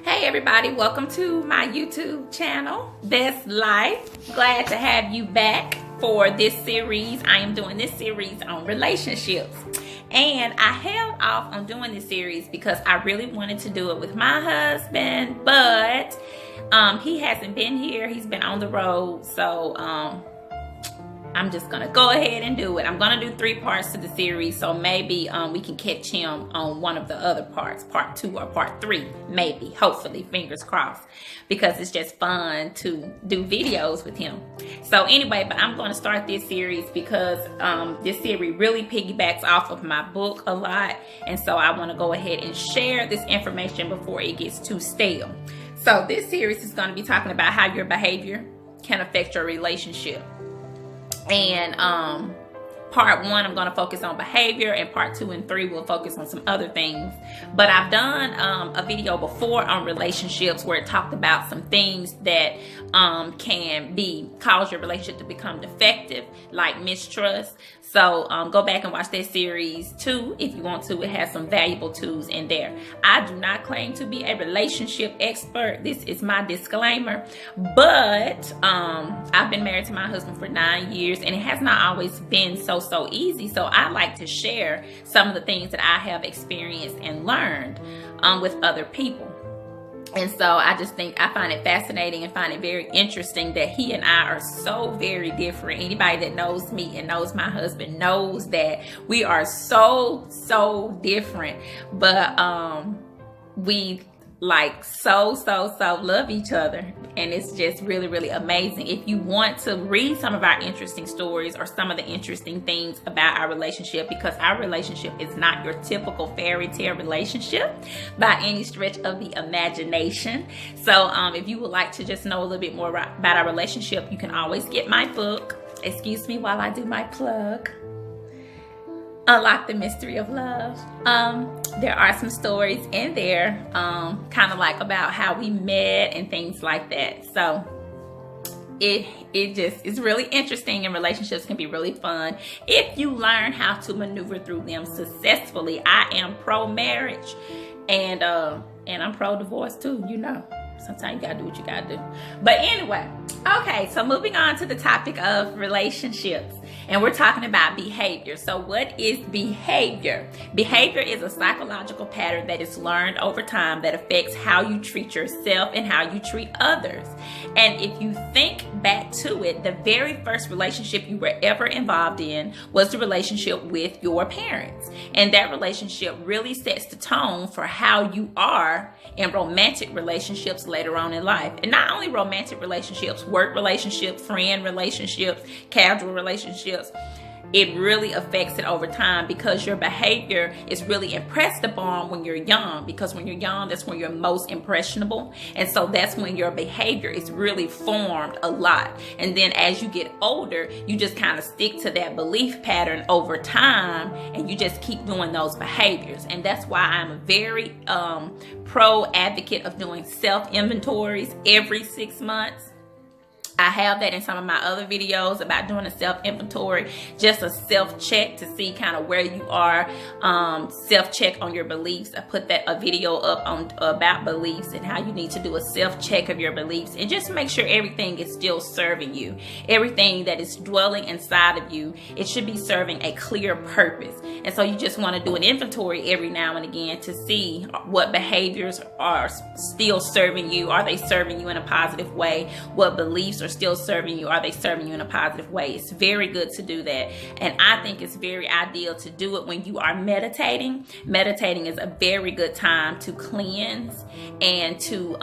Hey everybody, welcome to my YouTube channel, Best Life. Glad to have you back for this series. I am doing this series on relationships. And I held off on doing this series because I really wanted to do it with my husband, but he hasn't been here. He's been on the road, so I'm just gonna go ahead and do it. I'm gonna do 3 parts to the series, so maybe we can catch him on one of the other parts, part 2 or part 3, maybe, hopefully, fingers crossed, because it's just fun to do videos with him. So anyway, but I'm gonna start this series because this series really piggybacks off of my book a lot, and so I wanna go ahead and share this information before it gets too stale. So this series is gonna be talking about how your behavior can affect your relationship. And part 1, I'm going to focus on behavior, and part 2 and 3 will focus on some other things. But I've done a video before on relationships where it talked about some things that can cause your relationship to become defective, like mistrust. So go back and watch that series too if you want to. It has some valuable tools in there. I do not claim to be a relationship expert. This is my disclaimer. But I've been married to my husband for 9 years, and it has not always been so easy. So I like to share some of the things that I have experienced and learned with other people. And so I find it fascinating and find it very interesting that he and I are so very different. Anybody that knows me and knows my husband knows that we are so different. But we like so love each other, and it's just really amazing. If you want to read some of our interesting stories or some of the interesting things about our relationship, because our relationship is not your typical fairy tale relationship by any stretch of the imagination. So if you would like to just know a little bit more about our relationship, you can always get my book. Excuse me while I do my plug. Unlock the Mystery of Love. There are some stories in there, kind of like about how we met and things like that. So it's really interesting, and relationships can be really fun if you learn how to maneuver through them successfully. I am pro-marriage, and I'm pro-divorce too, you know. Sometimes you gotta do what you gotta do. But anyway, okay, so moving on to the topic of relationships. And we're talking about behavior. So what is behavior? Behavior is a psychological pattern that is learned over time that affects how you treat yourself and how you treat others. And if you think back to it, the very first relationship you were ever involved in was the relationship with your parents. And that relationship really sets the tone for how you are in romantic relationships later on in life. And not only romantic relationships, work relationships, friend relationships, casual relationships. It really affects it over time, because your behavior is really impressed upon when you're young, because when you're young, that's when you're most impressionable. And so that's when your behavior is really formed a lot. And then as you get older, you just kind of stick to that belief pattern over time, and you just keep doing those behaviors. And that's why I'm a very pro advocate of doing self inventories every 6 months. I have that in some of my other videos about doing a self-inventory, just a self-check to see kind of where you are, self-check on your beliefs. I put a video up on about beliefs and how you need to do a self-check of your beliefs, and just make sure everything is still serving you. Everything that is dwelling inside of you, it should be serving a clear purpose. And so you just want to do an inventory every now and again to see what behaviors are still serving you. Are they serving you in a positive way? What beliefs are still serving you? Are they serving you in a positive way? It's very good to do that. And I think it's very ideal to do it when you are meditating. Meditating is a very good time to cleanse and to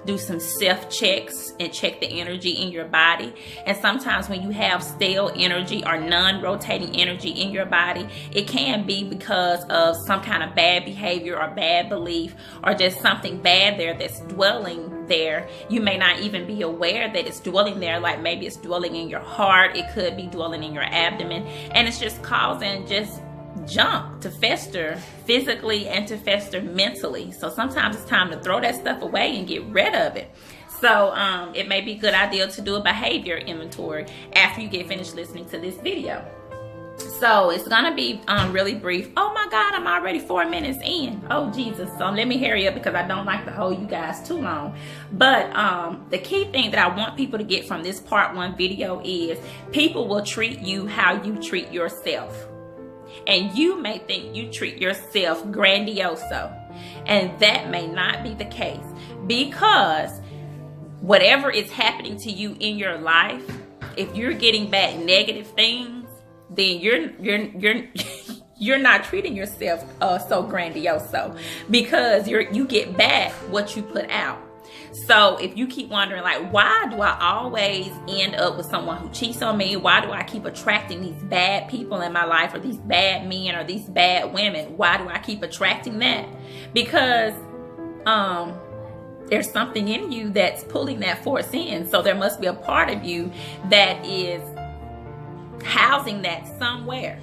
do some self-checks and check the energy in your body. And sometimes when you have stale energy or non-rotating energy in your body, it can be because of some kind of bad behavior or bad belief, or just something bad there that's dwelling there. You may not even be aware that it's dwelling there. Like maybe it's dwelling in your heart, it could be dwelling in your abdomen, and it's just causing just junk to fester physically and to fester mentally. So sometimes it's time to throw that stuff away and get rid of it. So it may be a good idea to do a behavior inventory after you get finished listening to this video. So it's gonna be really brief. Oh my God, I'm already 4 minutes in. Oh Jesus. So let me hurry up because I don't like to hold you guys too long. But the key thing that I want people to get from this part 1 video is people will treat you how you treat yourself. And you may think you treat yourself grandioso. And that may not be the case, because whatever is happening to you in your life, if you're getting back negative things, then you're not treating yourself so grandioso, because you get back what you put out. So if you keep wondering, like, why do I always end up with someone who cheats on me? Why do I keep attracting these bad people in my life, or these bad men, or these bad women? Why do I keep attracting that? Because there's something in you that's pulling that force in. So there must be a part of you that is housing that somewhere.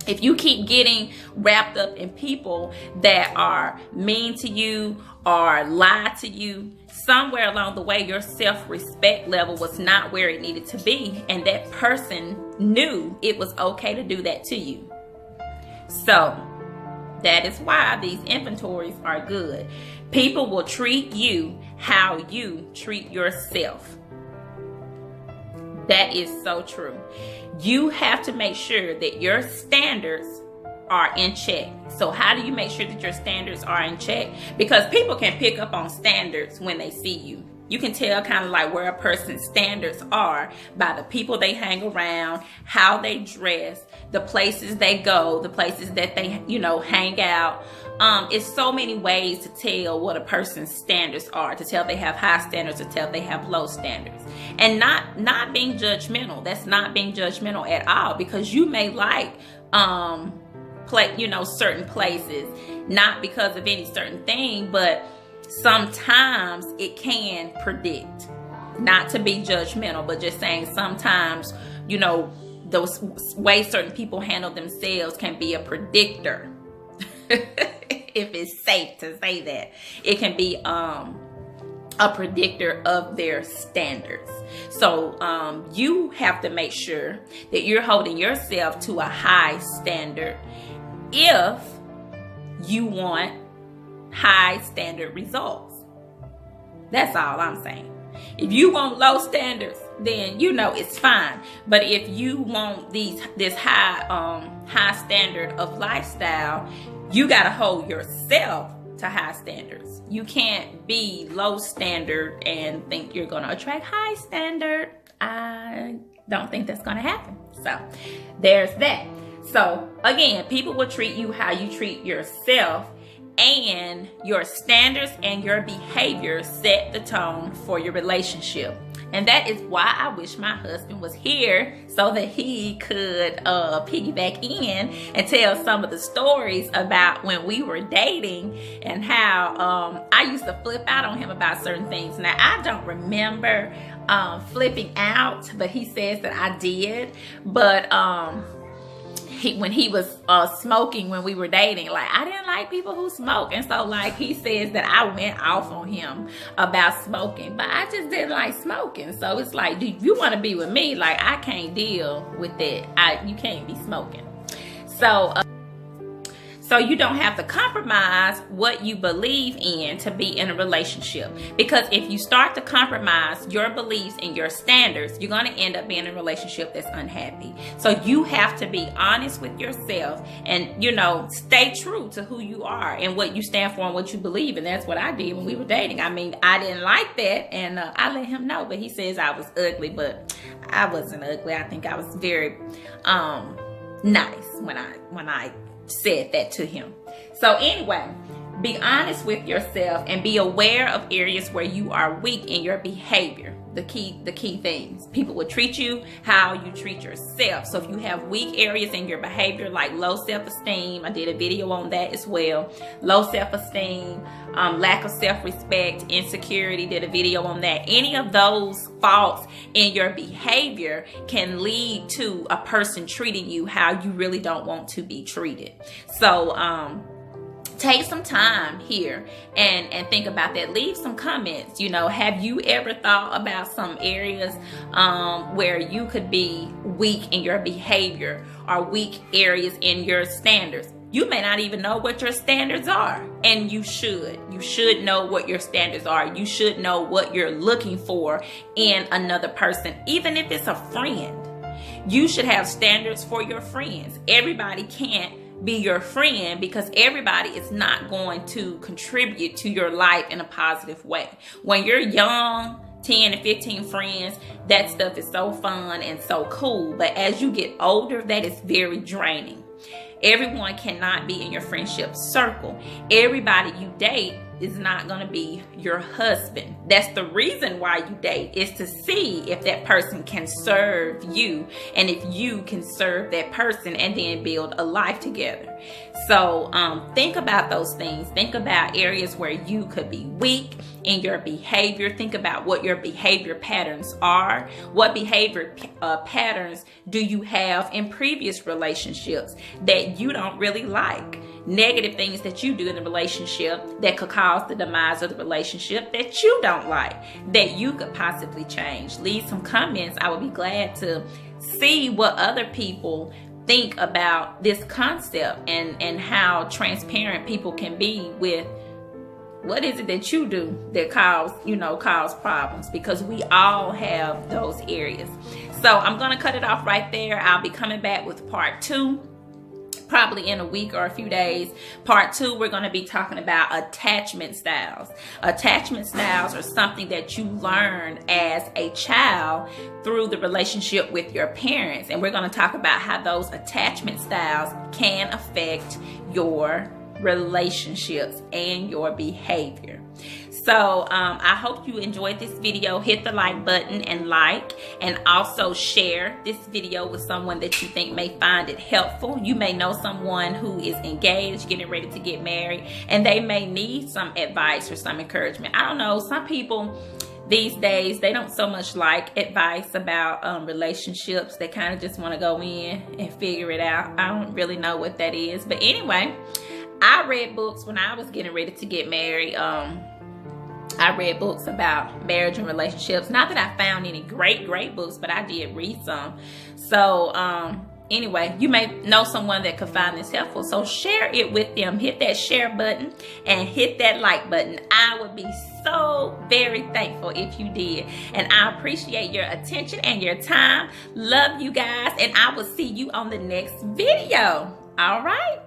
If you keep getting wrapped up in people that are mean to you or lie to you, somewhere along the way your self-respect level was not where it needed to be, and that person knew it was okay to do that to you. So that is why these inventories are good. People will treat you how you treat yourself. That is so true. You have to make sure that your standards are in check. So how do you make sure that your standards are in check? Because people can pick up on standards when they see you. You can tell kind of like where a person's standards are by the people they hang around, how they dress, the places they go, the places that they, hang out. It's so many ways to tell what a person's standards are, to tell if they have high standards, to tell if they have low standards. And not being judgmental. That's not being judgmental at all, because you may like certain places, not because of any certain thing, but sometimes it can predict. Not to be judgmental, but just saying sometimes, those ways certain people handle themselves can be a predictor. If it's safe to say that, it can be a predictor of their standards. So you have to make sure that you're holding yourself to a high standard if you want high standard results. That's all I'm saying. If you want low standards, then it's fine. But if you want this high standard of lifestyle, you got to hold yourself to high standards. You can't be low standard and think you're going to attract high standard. I don't think that's going to happen. So there's that. So again, people will treat you how you treat yourself, and your standards and your behaviors set the tone for your relationship. And that is why I wish my husband was here, so that he could piggyback in and tell some of the stories about when we were dating, and how I used to flip out on him about certain things. Now, I don't remember flipping out, but he says that I did. But when he was smoking when we were dating, like, I didn't like people who smoke, and so he says that I went off on him about smoking, but I just didn't like smoking. So it's like, do you want to be with me? Like, I can't deal with that. You can't be smoking. So you don't have to compromise what you believe in to be in a relationship. Because if you start to compromise your beliefs and your standards, you're going to end up being in a relationship that's unhappy. So you have to be honest with yourself and, stay true to who you are and what you stand for and what you believe. And that's what I did when we were dating. I mean, I didn't like that, and I let him know. But he says I was ugly, but I wasn't ugly. I think I was very nice when I said that to him. So anyway, be honest with yourself and be aware of areas where you are weak in your behavior. The key things. People will treat you how you treat yourself. So if you have weak areas in your behavior, like low self-esteem, I did a video on that as well. Low self-esteem, lack of self-respect, insecurity, did a video on that. Any of those faults in your behavior can lead to a person treating you how you really don't want to be treated. So take some time here and think about that. Leave some comments. You know, have you ever thought about some areas where you could be weak in your behavior, or weak areas in your standards? You may not even know what your standards are, and you should. You should know what your standards are. You should know what you're looking for in another person, even if it's a friend. You should have standards for your friends. Everybody can't be your friend, because everybody is not going to contribute to your life in a positive way. When you're young, 10 to 15 friends, that stuff is so fun and so cool. But as you get older, that is very draining. Everyone cannot be in your friendship circle. Everybody you date is not going to be your husband. That's the reason why you date, is to see if that person can serve you, and if you can serve that person, and then build a life together. So think about those things. Think about areas where you could be weak in your behavior. Think about what your behavior patterns are. What behavior patterns do you have in previous relationships that you don't really like? Negative things that you do in the relationship that could cause the demise of the relationship that you don't like, that you could possibly change. Leave some comments. I would be glad to see what other people think about this concept, and how transparent people can be with what is it that you do that cause problems, because we all have those areas. So I'm going to cut it off right there. I'll be coming back with part 2. Probably in a week or a few days. Part 2, we're going to be talking about attachment styles. Attachment styles are something that you learn as a child through the relationship with your parents. And we're going to talk about how those attachment styles can affect your relationships and your behavior. So I hope you enjoyed this video. Hit the like button and also share this video with someone that you think may find it helpful. You may know someone who is engaged, getting ready to get married, and they may need some advice or some encouragement. I don't know, some people these days, they don't so much like advice about relationships. They kind of just want to go in and figure it out. I don't really know what that is. But anyway, I read books when I was getting ready to get married. I read books about marriage and relationships. Not that I found any great books, but I did read some. So anyway, you may know someone that could find this helpful. So share it with them. Hit that share button and hit that like button. I would be so very thankful if you did. And I appreciate your attention and your time. Love you guys. And I will see you on the next video. All right.